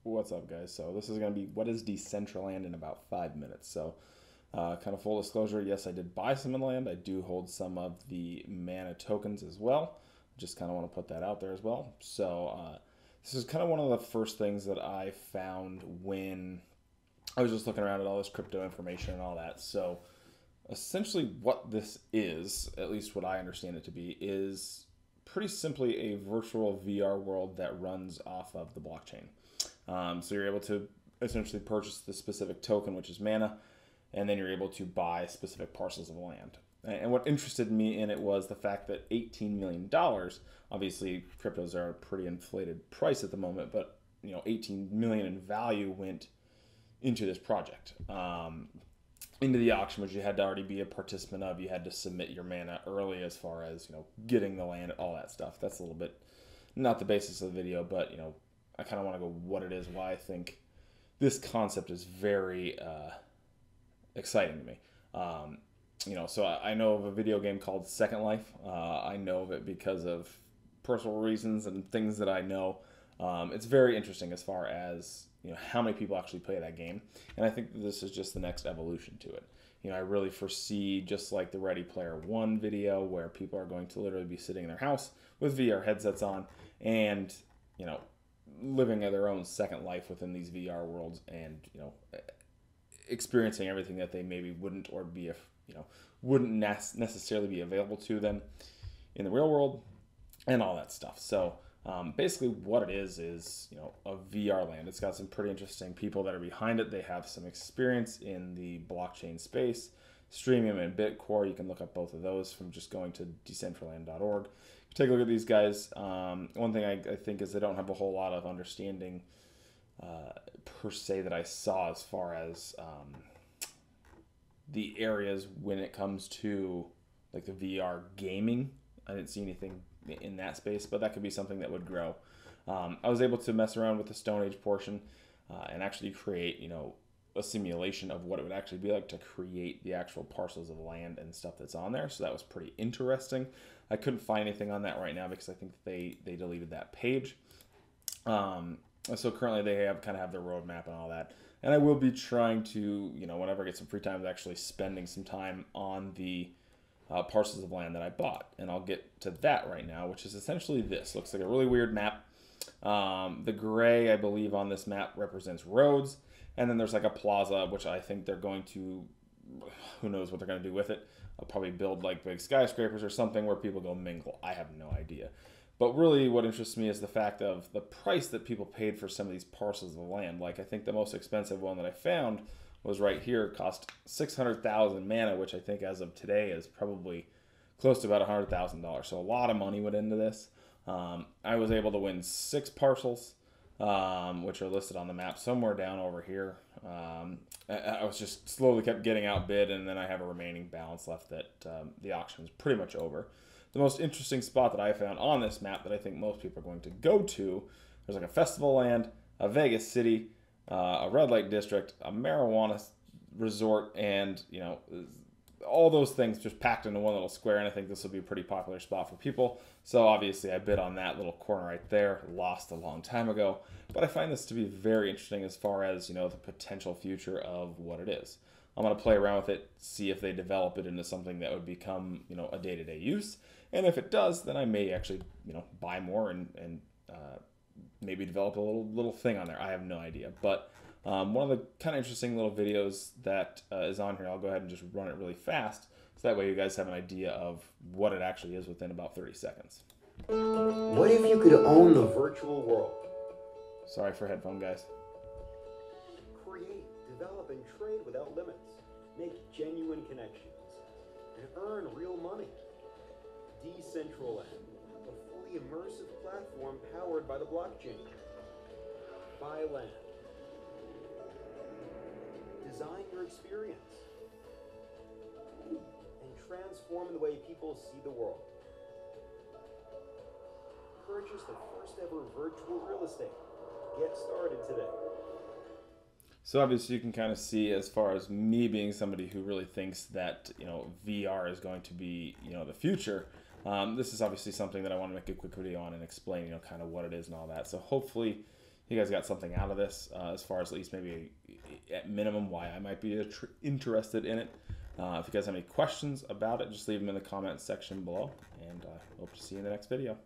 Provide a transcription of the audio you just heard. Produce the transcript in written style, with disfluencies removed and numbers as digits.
What's up, guys? So this is going to be what is Decentraland in about 5 minutes. So kind of full disclosure, yes, I did buy some of the land. I do hold some of the mana tokens as well. Just kind of want to put that out there as well. So this is kind of one of the first things that I found when I was just looking around at all this crypto information and all that. So essentially what this is, at least what I understand it to be, is pretty simply a virtual VR world that runs off of the blockchain. So you're able to essentially purchase the specific token, which is mana, and then you're able to buy specific parcels of land. And what interested me in it was the fact that $18 million, obviously cryptos are a pretty inflated price at the moment, but 18 million in value went into this project, into the auction, which you had to already be a participant of. You had to submit your mana early as far as, getting the land, all that stuff. That's a little bit not the basis of the video, but, I kind of want to go what it is, why I think this concept is very exciting to me. So I know of a video game called Second Life. I know of it because of personal reasons and things that I know. It's very interesting as far as how many people actually play that game, and I think that this is just the next evolution to it. I really foresee, just like the Ready Player One video, where people are going to literally be sitting in their house with VR headsets on and living their own second life within these VR worlds, and experiencing everything that they maybe wouldn't, or be wouldn't necessarily be available to them in the real world, and all that stuff. So basically what it is a VR land. It's got some pretty interesting people that are behind it. They have some experience in the blockchain space, Streamium and Bitcore. You can look up both of those from just going to decentraland.org. Take a look at these guys. One thing I think is they don't have a whole lot of understanding per se that I saw as far as the areas when it comes to like the VR gaming. I didn't see anything in that space, but that could be something that would grow. I was able to mess around with the Stone Age portion and actually create, a simulation of what it would actually be like to create the actual parcels of land and stuff that's on there. So that was pretty interesting. I couldn't find anything on that right now because I think they deleted that page. So currently they kind of have their roadmap and all that. And I will be trying to, whenever I get some free time, actually spending some time on the parcels of land that I bought. And I'll get to that right now, which is essentially this. Looks like a really weird map. The gray, I believe, on this map represents roads. And then there's like a plaza, which I think they're going to, who knows what they're going to do with it. I'll probably build like big skyscrapers or something where people go mingle. I have no idea. But really what interests me is the fact of the price that people paid for some of these parcels of land. Like I think the most expensive one that I found was right here. It cost 600,000 mana, which I think as of today is probably close to about $100,000. So a lot of money went into this. I was able to win 6 parcels, which are listed on the map somewhere down over here. I was just slowly kept getting outbid, and then I have a remaining balance left that the auction is pretty much over. The most interesting spot that I found on this map that I think most people are going to go to, there's like a festival land, a Vegas city, a red light district, a marijuana resort, and all those things just packed into one little square. And I think this will be a pretty popular spot for people. So obviously I bid on that little corner right there, lost a long time ago. But I find this to be very interesting as far as the potential future of what it is. I'm going to play around with it, see if they develop it into something that would become a day-to-day use. And if it does, then I may actually buy more and maybe develop a little thing on there. I have no idea. But one of the kind of interesting little videos that is on here, I'll go ahead and just run it really fast, so that way you guys have an idea of what it actually is within about 30 seconds. What if you could own the virtual world? Sorry for headphone guys. Create, develop, and trade without limits. Make genuine connections. And earn real money. Decentraland, a fully immersive platform powered by the blockchain. Buy land. Design your experience. And transform the way people see the world. Purchase the first ever virtual real estate. Get started today. So obviously you can kind of see, as far as me being somebody who really thinks that VR is going to be the future, this is obviously something that I want to make a quick video on and explain kind of what it is and all that. So hopefully you guys got something out of this, as far as at least maybe at minimum why I might be interested in it. If you guys have any questions about it, just leave them in the comments section below, and I hope to see you in the next video.